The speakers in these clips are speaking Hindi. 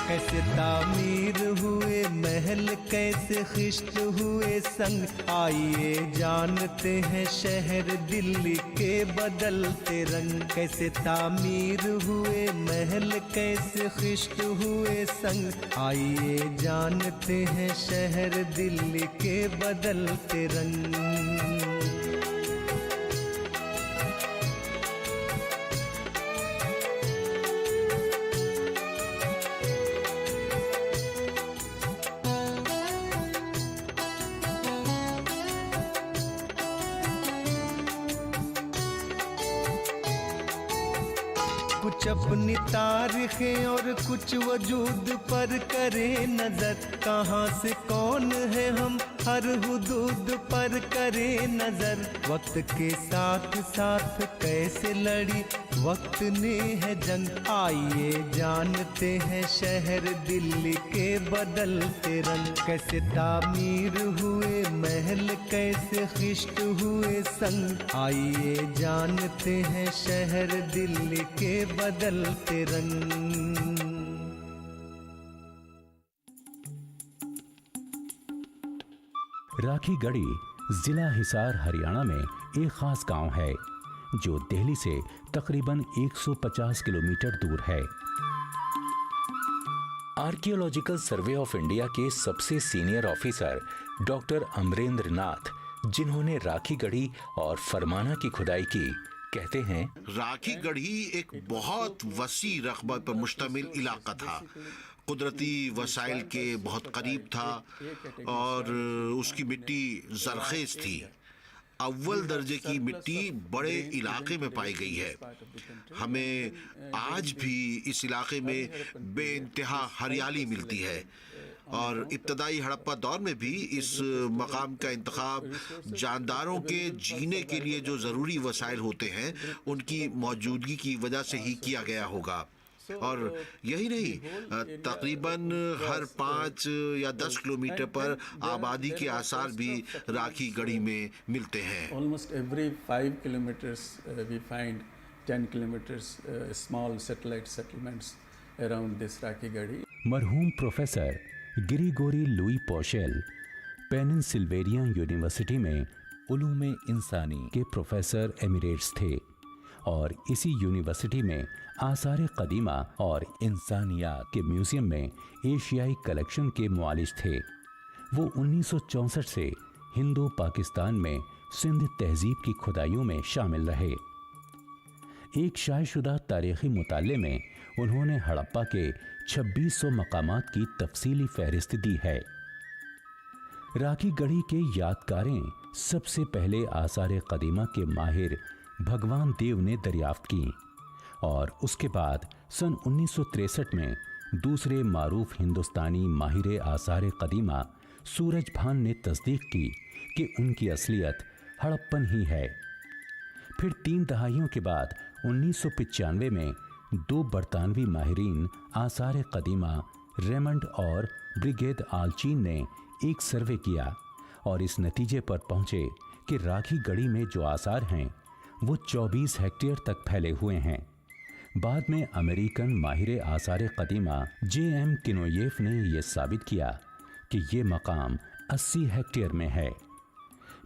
कैसे तामीर हुए महल, कैसे खिश्त हुए संग। आइए जानते हैं शहर दिल्ली के बदलते रंग। कैसे तामीर हुए महल, कैसे खिश्त हुए संग। आइए जानते हैं शहर दिल्ली के बदलते रंग। कुछ अपनी तारीखें और कुछ वजूद पर करे नजर। कहाँ से कौन है हम, हर हुदूद पर करे नजर। वक्त के साथ साथ कैसे लड़ी वक्त ने है जंग। आइए जानते हैं शहर दिल्ली के बदलते रंग। कैसे तामीर हुए महल, कैसे खिश्त हुए संग। आइए जानते हैं शहर दिल्ली के बदलते रंग। राखी गढ़ी जिला हिसार हरियाणा में एक खास गांव है जो दिल्ली से तकरीबन 150 किलोमीटर दूर है। आर्कियोलॉजिकल सर्वे ऑफ इंडिया के सबसे सीनियर ऑफिसर डॉक्टर अमरेंद्र नाथ, जिन्होंने राखी गढ़ी और फरमाना की खुदाई की, कहते हैं राखी गढ़ी एक बहुत वसी रकबा पर मुश्तमिल इलाका था। कुदरती वसाइल के बहुत करीब था और उसकी मिट्टी जरखेज थी। अव्वल दर्जे की मिट्टी बड़े इलाके में पाई गई है। हमें आज भी इस इलाके में बेइंतहा हरियाली मिलती है और इब्तदाई हड़प्पा दौर में भी इस मकाम का इंतखाब जानदारों के जीने के लिए जो ज़रूरी वसाइल होते हैं उनकी मौजूदगी की वजह से ही किया गया होगा। और यही नहीं, तकरीबन हर 5 या 10 किलोमीटर पर आबादी के आसार भी राखी गढ़ी में मिलते हैं। Almost every 5 kilometers we find 10 kilometers small satellite settlements around this Rakhi Garhi. मरहूम प्रोफेसर ग्रिगोरी लुई पोशेल पेनिनसिल्वेनिया यूनिवर्सिटी में उलूम इंसानी के प्रोफेसर एमिरेट्स थे और इसी यूनिवर्सिटी में आसार कदीमा और इंसानियात के म्यूजियम में एशियाई कलेक्शन के मुआलिज थे। वो 1964 से हिंदू पाकिस्तान में सिंध तहजीब की खुदाइयों में शामिल रहे। एक शायशुदा तारीखी मुताले में उन्होंने हड़प्पा के 2600 मकामात की तफसीली फहरिस्त दी है। राखी गढ़ी के यादगारें सबसे पहले आसार कदीमा के माहिर भगवान देव ने दरियाफ्त की और उसके बाद सन 1963 में दूसरे मारूफ हिंदुस्तानी माहिर आसार कदीमा सूरज भान ने तस्दीक की कि उनकी असलियत हड़प्पन ही है। फिर 3 दहाइयों के बाद 1995 में 2 बरतानवी माहिरीन आसार कदीमा रेमंड और ब्रिगेड आलचीन ने एक सर्वे किया और इस नतीजे पर पहुंचे कि राखी गढ़ी में जो आसार हैं वो 24 हेक्टेयर तक फैले हुए हैं। बाद में अमेरिकन माहिर आसार कदीमा J.M. किनोयेफ ने यह साबित किया कि ये मकाम 80 हेक्टेयर में है।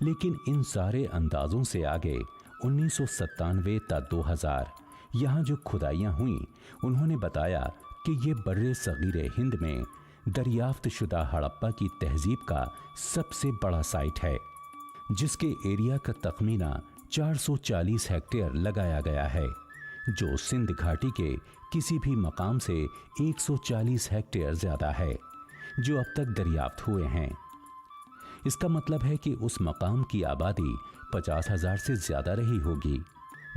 लेकिन इन सारे अंदाजों से आगे 1997 ता 2000 यहाँ जो खुदाइयाँ हुई, उन्होंने बताया कि ये बर्रे सगीरे हिंद में दरियाफ्त शुदा हड़प्पा की तहजीब का सबसे बड़ा साइट है, जिसके एरिया का तखमीना 440 हेक्टेयर लगाया गया है, जो सिंध घाटी के किसी भी मकाम से 140 हेक्टेयर ज्यादा है जो अब तक दरियाफ्त हुए हैं। इसका मतलब है कि उस मकाम की आबादी 50,000 से ज्यादा रही होगी।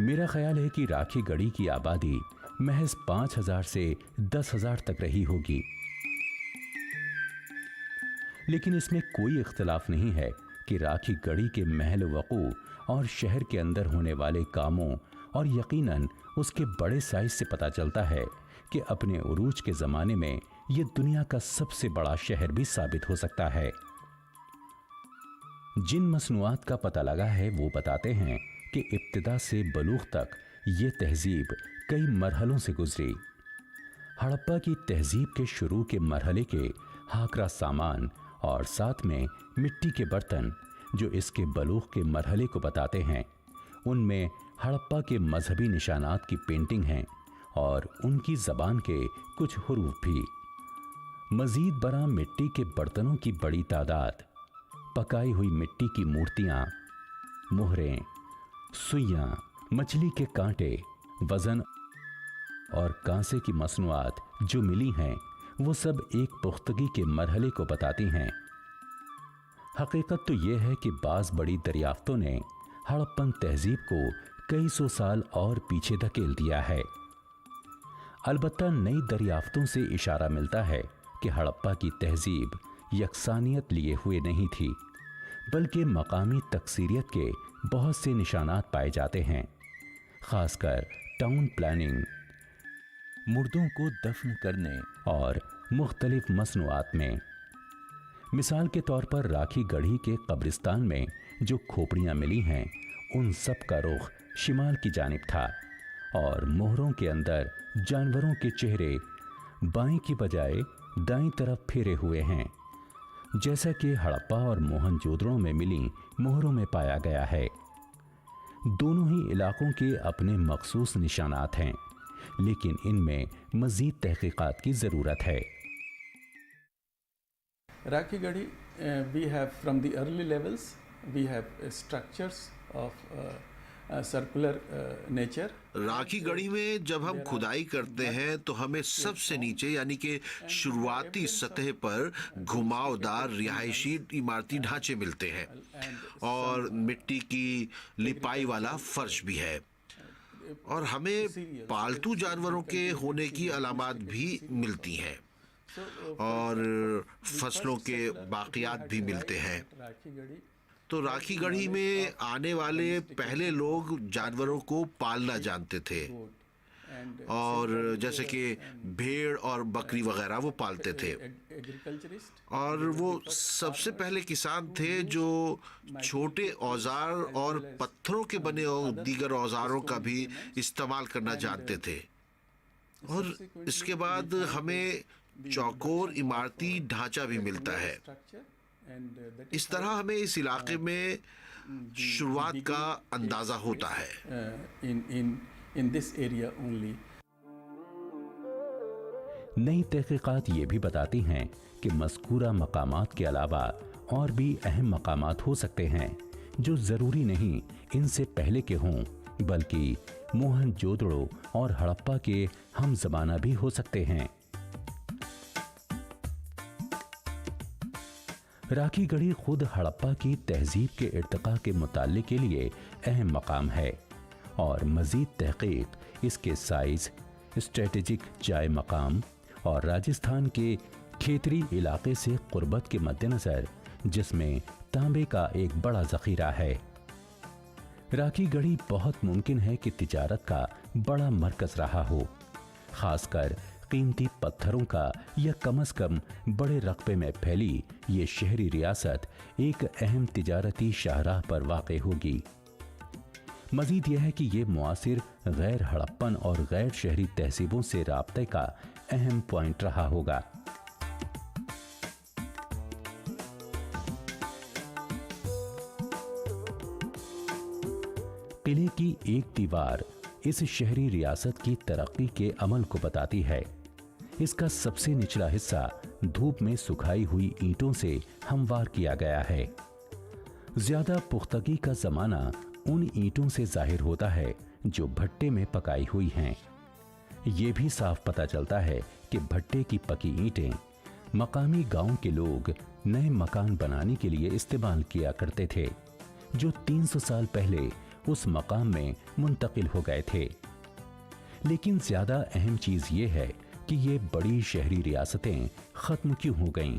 मेरा ख्याल है कि राखी गढ़ी की आबादी महज 5,000 से 10,000 तक रही होगी। लेकिन इसमें कोई इख्तिलाफ नहीं है कि राखी गढ़ी के महल वकू और शहर के अंदर होने वाले कामों और यकीनन उसके बड़े साइज से पता चलता है कि अपने उरूज के ज़माने में ये दुनिया का सबसे बड़ा शहर भी साबित हो सकता है। जिन मसनूआत का पता लगा है वो बताते हैं कि इब्तिदा से बलूग तक ये तहजीब कई मरहलों से गुजरी। हड़प्पा की तहजीब के शुरू के मरहले के हाकरा सामान और साथ में मिट्टी के बर्तन जो इसके बलूग के मरहले को बताते हैं, उनमें हड़प्पा के मजहबी निशानात की पेंटिंग हैं और उनकी जबान के कुछ हुरूफ भी। मजीद बरा मिट्टी के बर्तनों की बड़ी तादाद, पकाई हुई मिट्टी की मूर्तियां, मोहरें, सुइयां, मछली के कांटे, वजन और कांसे की मसनूआत जो मिली हैं, वो सब एक पुख्तगी के मरहले को बताती हैं। हकीकत तो यह है कि बाज़ बड़ी दरियाफ्तों ने हड़प्पन तहजीब को कई सौ साल और पीछे धकेल दिया है। अलबत्ता नई दरियाफ्तों से इशारा मिलता है कि हड़प्पा की तहजीब यकसानियत लिए हुए नहीं थी, बल्कि मकामी तकसीरियत के बहुत से निशानात पाए जाते हैं, खासकर टाउन प्लानिंग, मुर्दों को दफन करने और मुख्तलिफ मसनूआत में। मिसाल के तौर पर राखी गढ़ी के कब्रिस्तान में जो खोपड़ियां मिली हैं, उन सब का रुख शिमाल की जानिब था और मोहरों के अंदर जानवरों के चेहरे बाएं की बजाय दाईं तरफ फेरे हुए हैं, जैसा कि हड़प्पा और मोहनजोदड़ो में मिली मोहरों में पाया गया है। दोनों ही इलाकों के अपने मखसूस निशानात हैं, लेकिन इनमें मजीद तहकीकात की ज़रूरत है। Rakhi Gadi, we have from the early levels, we have structures of circular nature. Rakhi Garhi में जब हम खुदाई करते हैं तो हमें सबसे नीचे यानी कि शुरुआती सतह पर घुमावदार रिहायशी इमारती ढांचे मिलते हैं और मिट्टी की लिपाई वाला फर्श भी है, और हमें पालतू जानवरों के होने की अलामात भी मिलती हैं और फसलों के बाकियात भी मिलते हैं। तो राखी गढ़ी में आने वाले पहले लोग जानवरों को पालना जानते थे, और जैसे कि भेड़ और बकरी वगैरह वो पालते थे, और वो सबसे पहले किसान थे जो छोटे औजार और पत्थरों के बने दीगर औजारों का भी इस्तेमाल करना जानते थे। और इसके बाद हमें चौकोर इमारती ढांचा भी मिलता है। इस तरह हमें इस इलाके में शुरुआत का अंदाजा होता है। in this area only. नई तहकीकात ये भी बताती हैं कि मज़कूरा मकामात के अलावा और भी अहम मकामात हो सकते हैं जो ज़रूरी नहीं इनसे पहले के हों, बल्कि मोहनजोदड़ो और हड़प्पा के हम ज़माना भी हो सकते हैं। राखी गढ़ी खुद हड़प्पा की तहजीब के इर्तिका के मुताले के लिए अहम मकाम है और मज़ीद तहक़ीक़ इसके साइज़, स्ट्रेटेजिक जाए मकाम और राजस्थान के खेतरी इलाके से क़ुर्बत के मद्देनज़र, जिसमें तांबे का एक बड़ा ज़ख़ीरा है। राखी गढ़ी बहुत मुमकिन है कि तिजारत का बड़ा मरकज़ रहा हो, ख़ासकर कीमती पत्थरों का, या कम अज़ कम बड़े रकबे में फैली ये शहरी रियासत एक अहम तिजारती शाहराह पर वाक़ होगी। मज़ीद यह है कि ये मुआसिर गैर हड़प्पन और गैर शहरी तहसीबों से राब्ते का अहम पॉइंट रहा होगा। किले की एक दीवार इस शहरी रियासत की तरक्की के अमल को बताती है। इसका सबसे निचला हिस्सा धूप में सुखाई हुई ईंटों से हमवार किया गया है। ज्यादा पुख्तगी का जमाना उन ईंटों से जाहिर होता है जो भट्टे में पकाई हुई हैं। ये भी साफ पता चलता है कि भट्टे की पकी ईंटें मकामी गांव के लोग नए मकान बनाने के लिए इस्तेमाल किया करते थे, जो 300 साल पहले उस मकाम में मुंतकिल हो गए थे। लेकिन ज्यादा अहम चीज ये है कि ये बड़ी शहरी रियासतें खत्म क्यों हो गईं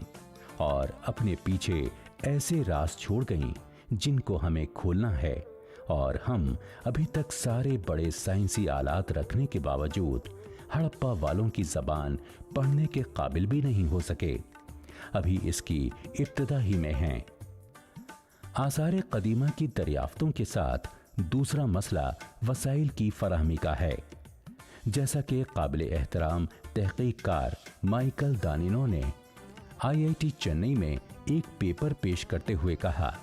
और अपने पीछे ऐसे राज छोड़ गईं जिनको हमें खोलना है, और हम अभी तक सारे बड़े साइंसी आलात रखने के बावजूद हड़प्पा वालों की जबान पढ़ने के काबिल भी नहीं हो सके। अभी इसकी इब्तिदा ही में हैं। आसार कदीमा की दरियाफ्तों के साथ दूसरा मसला वसाइल की फराहमी का है। जैसा कि काबिल एहतराम तहकीककार माइकल दानिनो ने IIT चेन्नई में एक पेपर पेश करते हुए कहा,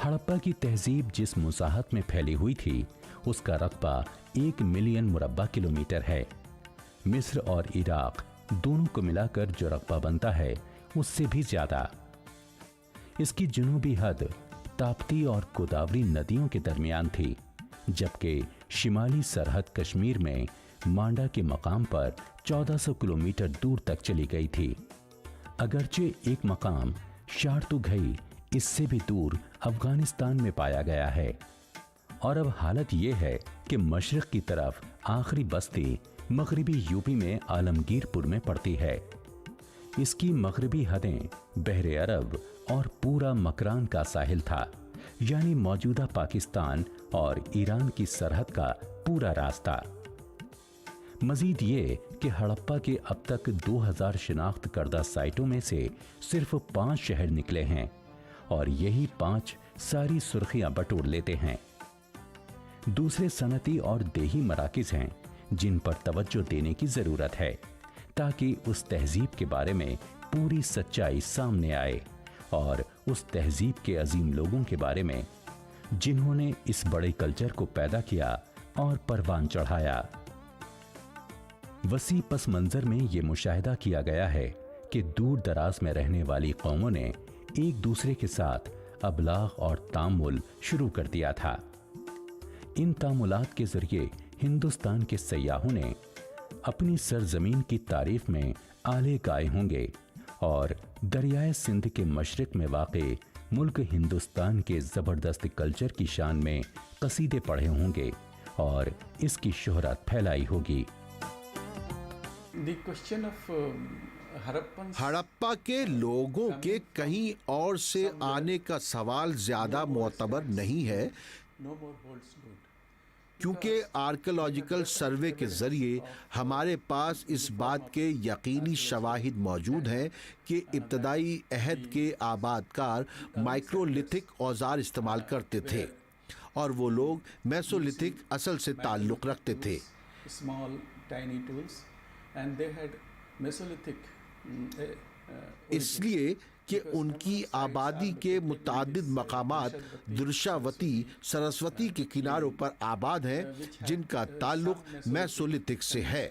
हड़प्पा की तहजीब जिस मुसाहत में फैली हुई थी उसका रकबा 1 मिलियन मुरब्बा किलोमीटर है। मिस्र और इराक दोनों को मिलाकर जो रकबा बनता है उससे भी ज्यादा। इसकी जनूबी हद ताप्ती और गोदावरी नदियों के दरमियान थी, जबकि शिमाली सरहद कश्मीर में मांडा के मकाम पर 1400 किलोमीटर दूर तक चली गई थी। अगरचे एक मकाम शारतुघई इससे भी दूर अफगानिस्तान में पाया गया है। और अब हालत यह है कि मशरिक की तरफ आखिरी बस्ती मगरिबी यूपी में आलमगीरपुर में पड़ती है। इसकी मगरिबी हदें बहरे अरब और पूरा मकरान का साहिल था, यानी मौजूदा पाकिस्तान और ईरान की सरहद का पूरा रास्ता। मजीद ये कि हड़प्पा के अब तक 2000 शिनाख्त करदा साइटों में से सिर्फ 5 शहर निकले हैं और यही 5 सारी सुर्खियां बटोर लेते हैं। दूसरे सनती और देही मराकिज हैं जिन पर तवज्जो देने की जरूरत है ताकि उस तहजीब के बारे में पूरी सच्चाई सामने आए और उस तहजीब के अजीम लोगों के बारे में जिन्होंने इस बड़े कल्चर को पैदा किया और परवान चढ़ाया। वसी पस मंजर में ये मुशाहिदा किया गया है कि दूर दराज में रहने वाली कौमों ने एक दूसरे के साथ अबलाग और तामुल शुरू कर दिया था। इन तामुलात के जरिए हिंदुस्तान के सयाहों ने अपनी सरजमीन की तारीफ में आले गाए होंगे और दरियाए सिंध के मशरिक में वाक़े मुल्क हिंदुस्तान के ज़बरदस्त कल्चर की शान में कसीदे पढ़े होंगे और इसकी शोहरत फैलाई होगी। The question of हड़प्पा के लोगों के कहीं और से आने का सवाल ज्यादा मोतबर नहीं है, क्योंकि आर्कियोलॉजिकल सर्वे के जरिए हमारे पास इस बात के यकीनी शवाहिद मौजूद हैं कि इब्तदाई अहद के आबादकार माइक्रोलिथिक औजार इस्तेमाल करते थे और वो लोग मेसोलिथिक असल से ताल्लुक़ रखते थे। small tiny tools and they had Mesolithic इसलिए कि उनकी आबादी के मुतादिद मकामात दुर्शावती सरस्वती के किनारों पर आबाद हैं जिनका ताल्लुक मेसोलिथिक से है।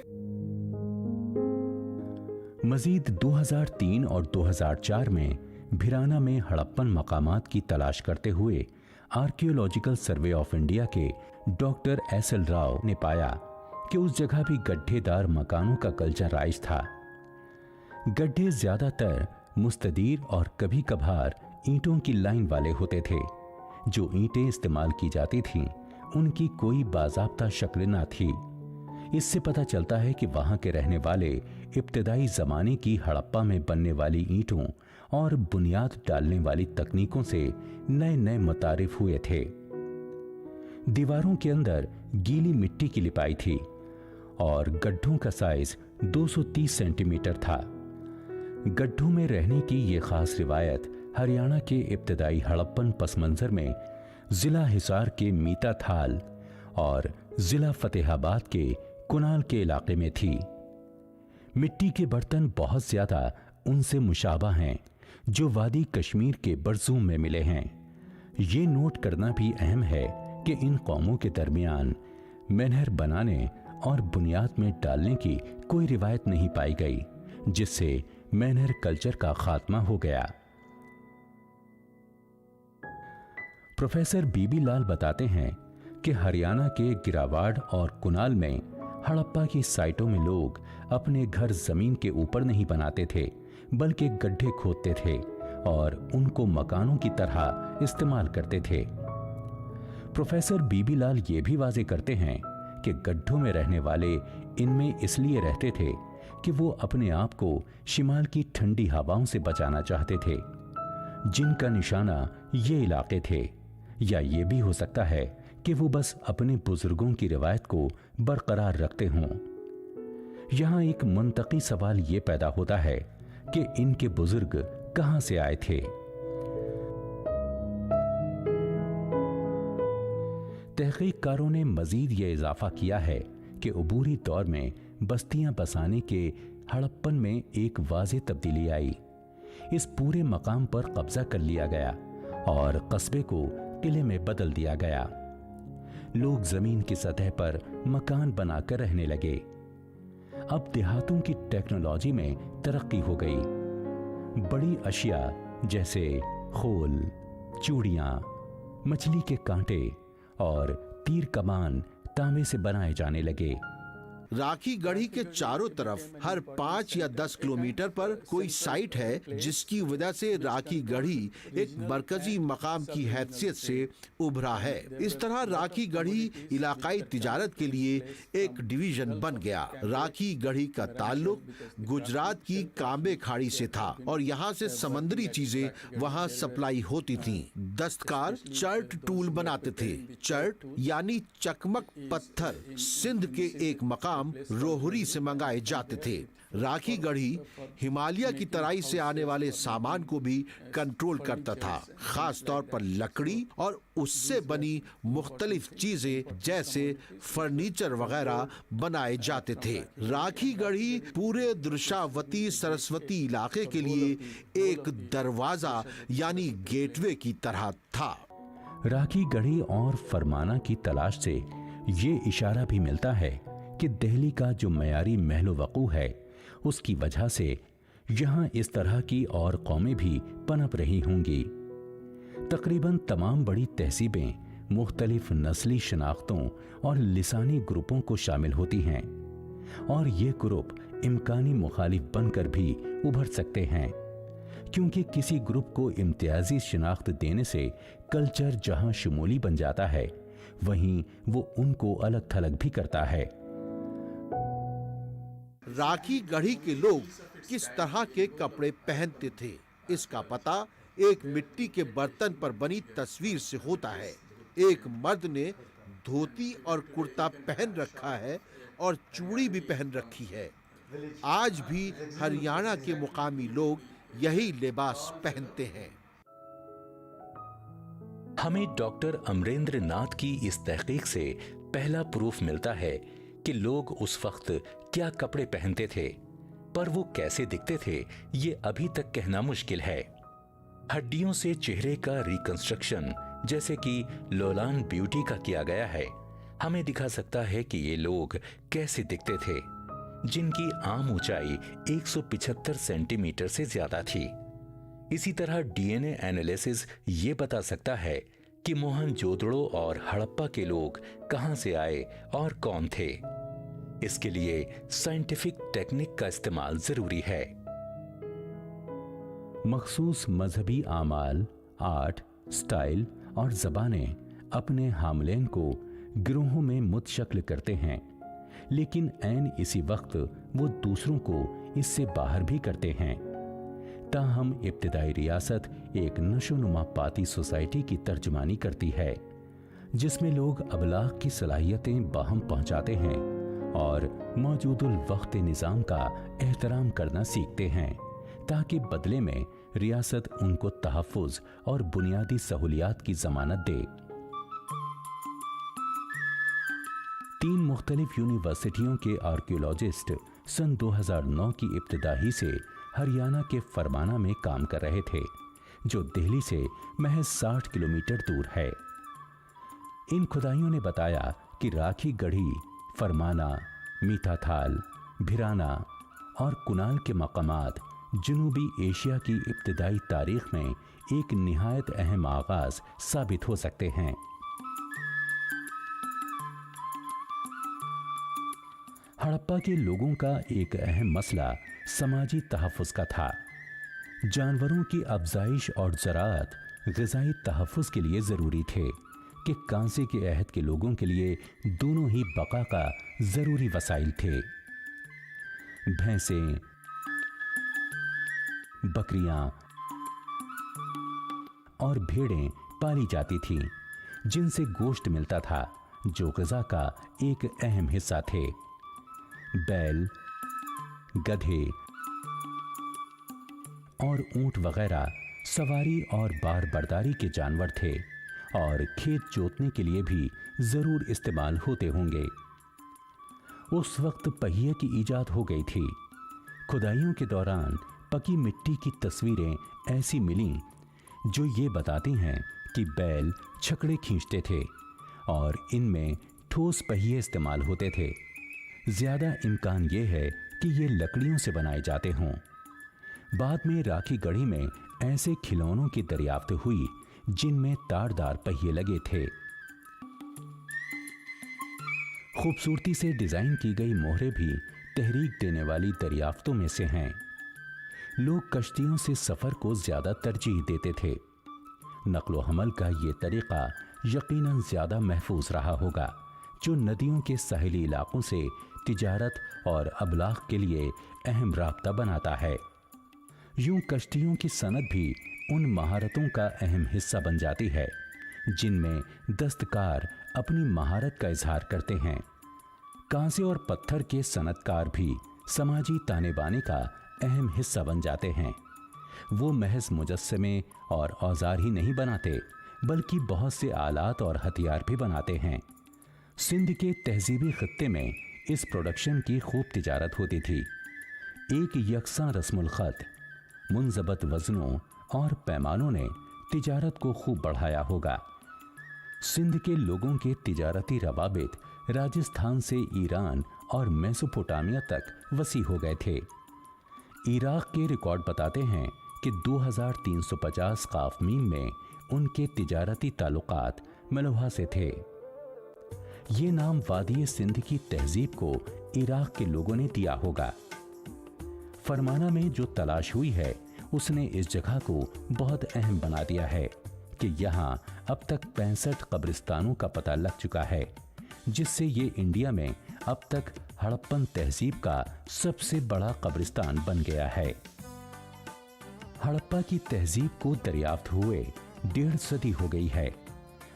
मजीद 2003 और 2004 में भिराना में हड़प्पन मकामात की तलाश करते हुए आर्कियोलॉजिकल सर्वे ऑफ इंडिया के डॉक्टर SL राव ने पाया कि उस जगह भी गड्ढेदार मकानों का कल्चर राइज था। गड्ढे ज्यादातर मुस्तदीर और कभी कभार ईंटों की लाइन वाले होते थे। जो ईंटें इस्तेमाल की जाती थीं, उनकी कोई बाज़ाब्ता शक्ल ना थी। इससे पता चलता है कि वहां के रहने वाले इब्तदाई ज़माने की हड़प्पा में बनने वाली ईंटों और बुनियाद डालने वाली तकनीकों से नए नए मुतारिफ हुए थे। दीवारों के अंदर गीली मिट्टी की लिपाई थी और गड्ढों का साइज 230 सेंटीमीटर था। गड्ढों में रहने की ये खास रिवायत हरियाणा के इब्तदाई हड़प्पन पसमंजर में जिला हिसार के मीता थाल और जिला फतेहाबाद के कुनाल के इलाके में थी। मिट्टी के बर्तन बहुत ज्यादा उनसे मुशाबा हैं जो वादी कश्मीर के बरजूम में मिले हैं। ये नोट करना भी अहम है कि इन कौमों के दरमियान मेनहर बनाने और बुनियाद में डालने की कोई रिवायत नहीं पाई गई, जिससे मेनहर कल्चर का खात्मा हो गया। प्रोफेसर बीबी लाल बताते हैं कि हरियाणा के गिरावाड़ और कुनाल में हड़प्पा की साइटों में लोग अपने घर जमीन के ऊपर नहीं बनाते थे, बल्कि गड्ढे खोदते थे और उनको मकानों की तरह इस्तेमाल करते थे। प्रोफेसर बीबी लाल ये भी वाजे करते हैं कि गड्ढों में रहने वाले इनमें इसलिए रहते थे कि वो अपने आप को शिमाल की ठंडी हवाओं से बचाना चाहते थे, जिनका निशाना ये इलाके थे। या ये भी हो सकता है कि वो बस अपने बुजुर्गों की रिवायत को बरकरार रखते हों। यहाँ एक मंतकी सवाल ये पैदा होता है कि इनके बुजुर्ग कहाँ से आए थे। तहकीककारों ने मजीद ये इजाफा किया है के अबूरी दौर में बस्तियां बसाने के हड़प्पन में एक वाज़ेह तब्दीली आई। इस पूरे मकाम पर कब्जा कर लिया गया और कस्बे को किले में बदल दिया गया। लोग जमीन की सतह पर मकान बनाकर रहने लगे। अब देहातों की टेक्नोलॉजी में तरक्की हो गई। बड़ी अशिया जैसे खोल, चूड़ियां, मछली के कांटे और तीर कमान तांबे से बनाए जाने लगे। राखी गढ़ी के चारों तरफ हर 5 या 10 किलोमीटर पर कोई साइट है, जिसकी वजह से राखी गढ़ी एक मरकजी मकाम की हैसियत से उभरा है। इस तरह राखी गढ़ी इलाकाई तिजारत के लिए एक डिवीजन बन गया। राखी गढ़ी का ताल्लुक गुजरात की कांबे खाड़ी से था और यहाँ से समंदरी चीजें वहाँ सप्लाई होती थीं। दस्तकार चर्ट टूल बनाते थे। चर्ट यानी चकमक पत्थर सिंध के एक मकाम रोहरी से मंगाए जाते थे। राखी गढ़ी हिमालय की तराई से आने वाले सामान को भी कंट्रोल करता था, खास तौर पर लकड़ी और उससे बनी मुख्तलिफ चीजें जैसे फर्नीचर वगैरह बनाए जाते थे। राखी गढ़ी पूरे दृशावती सरस्वती इलाके के लिए एक दरवाजा यानी गेटवे की तरह था। राखी गढ़ी और फरमाना की तलाश से ये इशारा भी मिलता है कि दिल्ली का जो मयारी महलो वकू है, उसकी वजह से यहाँ इस तरह की और कौमें भी पनप रही होंगी। तकरीबन तमाम बड़ी तहसीबें मुख्तलिफ नस्ली शनाख्तों और लिसानी ग्रुपों को शामिल होती हैं और ये ग्रुप इम्कानी मुखालिफ बनकर भी उभर सकते हैं, क्योंकि किसी ग्रुप को इम्तियाजी शनाख्त देने से कल्चर जहाँ शुमूली बन जाता है, वहीं वो उनको अलग थलग भी करता है। राखी गढ़ी के लोग किस तरह के कपड़े पहनते थे, इसका पता एक मिट्टी के बर्तन पर बनी तस्वीर से होता है। एक मर्द ने धोती और कुर्ता पहन रखा है और चूड़ी भी पहन रखी है। आज भी हरियाणा के मुकामी लोग यही लिबास पहनते हैं। हमें डॉक्टर अमरेंद्र नाथ की इस तहकीक से पहला प्रूफ मिलता है कि लोग उस वक्त क्या कपड़े पहनते थे, पर वो कैसे दिखते थे ये अभी तक कहना मुश्किल है। हड्डियों से चेहरे का रिकंस्ट्रक्शन जैसे कि लोलान ब्यूटी का किया गया है, हमें दिखा सकता है कि ये लोग कैसे दिखते थे, जिनकी आम ऊंचाई 175 सेंटीमीटर से ज्यादा थी। इसी तरह डीएनए एनालिसिस ये बता सकता है कि मोहनजोदड़ो और हड़प्पा के लोग कहां से आए और कौन थे। इसके लिए साइंटिफिक टेक्निक का इस्तेमाल जरूरी है। मखसूस मजहबी आमाल, आर्ट, स्टाइल और जबानें अपने हामलेन को गिरोहों में मुतशक्ल करते हैं, लेकिन ऐन इसी वक्त वो दूसरों को इससे बाहर भी करते हैं। ताहम इब्तिदाई रियासत एक नशोनुमा पाती सोसाइटी की तर्जुमानी करती है, जिसमें लोग अबलाग की सलाहियतें बाहम पहुंचाते हैं और मौजूदुल वक्त निज़ाम का एहतराम करना सीखते हैं, ताकि बदले में रियासत उनको तहफ़्फ़ुज़ और बुनियादी सहूलियात की ज़मानत दे। 3 मुख्तलिफ यूनिवर्सिटियों के आर्कियोलॉजिस्ट सन 2009 की इब्तिदा ही से हरियाणा के फरमाना में काम कर रहे थे, जो दिल्ली से महज 60 किलोमीटर दूर है। इन खुदाइयों ने बताया कि राखी गढ़ी, फरमाना, मीठाथाल, भिराना और कुनाल के मकामात जनूबी एशिया की इब्तिदाई तारीख में एक निहायत अहम आगाज साबित हो सकते हैं। हड़प्पा के लोगों का एक अहम मसला समाजी तहफ़्फ़ुज़ का था। जानवरों की अफ़ज़ाइश और ज़राअत ग़िज़ाई तहफ़्फ़ुज़ के लिए ज़रूरी थे कि कांसे के अहद के लोगों के लिए दोनों ही बका का ज़रूरी वसाइल थे। भैंसें, बकरियां और भेड़ें पाली जाती थीं, जिनसे गोश्त मिलता था, जो ग़िज़ा का एक अहम हिस्सा थे। बैल, गधे और ऊंट वगैरह सवारी और बार बर्दारी के जानवर थे और खेत जोतने के लिए भी जरूर इस्तेमाल होते होंगे। उस वक्त पहिए की ईजाद हो गई थी। खुदाइयों के दौरान पकी मिट्टी की तस्वीरें ऐसी मिलीं जो ये बताती हैं कि बैल छकड़े खींचते थे और इनमें ठोस पहिए इस्तेमाल होते थे। ज्यादा इम्कान ये है कि ये लकड़ियों से बनाए जाते हों। बाद में राखी गढ़ी में ऐसे खिलौनों की दरियाफ्त हुई जिनमें तारदार पहिए लगे थे। खूबसूरती से डिजाइन की गई मोहरें भी तहरीक देने वाली दरियाफ्तों में से हैं। लोग कश्तियों से सफर को ज्यादा तरजीह देते थे। नक्लो हमल का ये तरीका यकीनन ज्यादा महफूज रहा होगा, जो नदियों के साहिली इलाकों से तिजारत और अबलाग के लिए अहम राब्ता बनाता है। यूं कश्तियों की सनत भी उन महारतों का अहम हिस्सा बन जाती है जिनमें दस्तकार अपनी महारत का इजहार करते हैं। कांसे और पत्थर के सनतकार भी समाजी ताने बाने का अहम हिस्सा बन जाते हैं। वो महज मुजस्समे और औजार ही नहीं बनाते, बल्कि बहुत से आलात और हथियार भी बनाते हैं। सिंध के तहजीबी खत्ते में इस प्रोडक्शन की खूब तिजारत होती थी। एक यकसा रस्मुल खत, मुनज़बत वज़नों और पैमानों ने तिजारत को खूब बढ़ाया होगा। सिंध के लोगों के तिजारती रवाबित राजस्थान से ईरान और मेसोपोटामिया तक वसी हो गए थे। इराक के रिकॉर्ड बताते हैं कि 2350 काफ मील में उनके तिजारती ताल्लुकात मलुहा से थे। ये नाम वादी सिंध की तहजीब को इराक के लोगों ने दिया होगा। फरमाना में जो तलाश हुई है उसने इस जगह को बहुत अहम बना दिया है कि यहाँ अब तक 65 कब्रिस्तानों का पता लग चुका है, जिससे ये इंडिया में अब तक हड़प्पन तहजीब का सबसे बड़ा कब्रिस्तान बन गया है। हड़प्पा की तहजीब को दरियाफ्त हुए 1.5 सदी हो गई है,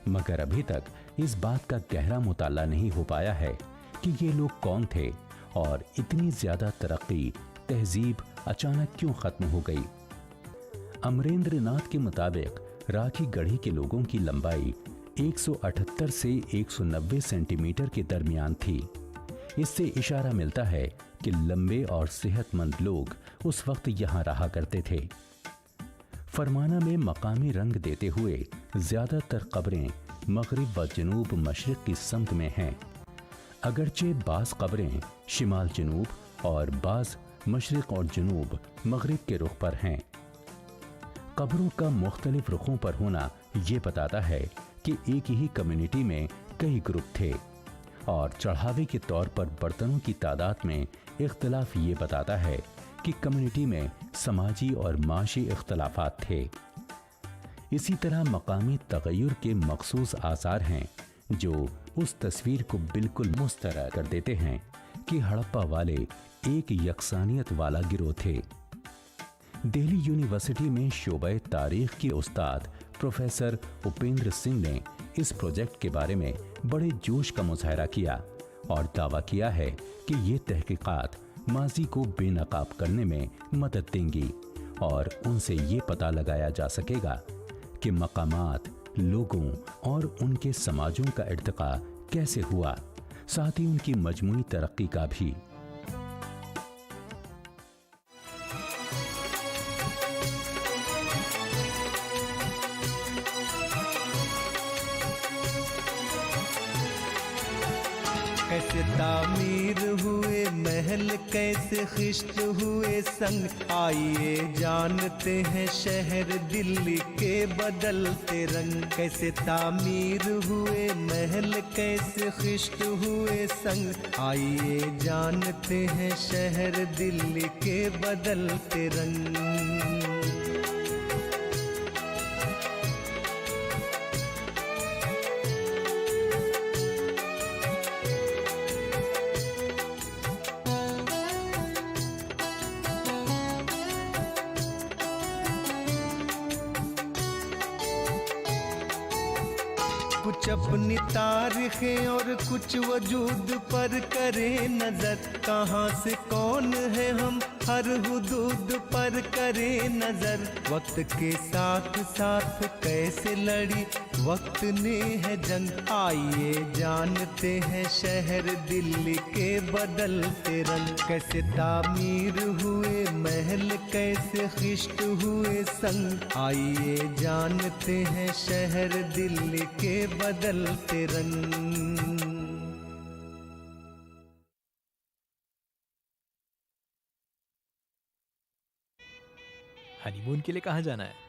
मगर अभी तक इस बात का गहरा मुताला नहीं हो पाया है कि ये लोग कौन थे और इतनी ज्यादा तरक्की तहजीब अचानक क्यों खत्म हो गई। अमरेंद्र नाथ के मुताबिक राखी गढ़ी के लोगों की लंबाई 178 से 190 सेंटीमीटर के दरमियान थी। इससे इशारा मिलता है कि लंबे और सेहतमंद लोग उस वक्त यहाँ रहा करते थे। फरमाना में मकामी रंग देते हुए ज्यादातर कब्रें मगरिब व जनूब मशरिक की समत में हैं, अगरचे बाज़ कब्रें शिमाल जनूब और बाज़ मशरिक और जनूब मगरिब के रुख पर हैं। कब्रों का मुख्तलिफ रुखों पर होना ये बताता है कि एक ही कम्युनिटी में कई ग्रुप थे, और चढ़ावे के तौर पर बर्तनों की तादाद में इख्तलाफ ये बताता है कि कम्युनिटी में समाजी और माशी इख्तलाफात थे। इसी तरह मकामी तगय्युर के मखसूस आसार हैं जो उस तस्वीर को बिल्कुल मुस्तरद कर देते हैं कि हड़प्पा वाले एक यकसानियत वाला गिरोह थे। दिल्ली यूनिवर्सिटी में शोबे तारीख के उस्ताद प्रोफेसर उपेंद्र सिंह ने इस प्रोजेक्ट के बारे में बड़े जोश का मुजाहरा किया और दावा किया है कि ये तहकीकात माजी को बेनकाब करने में मदद देंगी और उनसे ये पता लगाया जा सकेगा कि मकामात, लोगों और उनके समाजों का इर्तिका कैसे हुआ, साथ ही उनकी मजमूई तरक्की का भी। कैसे तामीर हुए महल, कैसे खिश्त हुए संग, आइए जानते हैं शहर दिल्ली के बदलते रंग। कैसे तामीर हुए महल, कैसे खिश्त हुए संग, आइए जानते हैं शहर दिल्ली के बदलते रंग। कुछ अपनी तारीखें और कुछ वजूद पर करें नजर, कहाँ से कौन है हम हर हुदूद पर करें नजर। वक्त के साथ साथ कैसे लड़ी वक्त ने है जंग, आइए जानते हैं शहर दिल्ली के बदलते रंग। कैसे तामीर हुए महल, कैसे खिश्त हुए संग, आइए जानते हैं शहर दिल्ली के बदलते रंग। हनीमून के लिए कहाँ जाना है?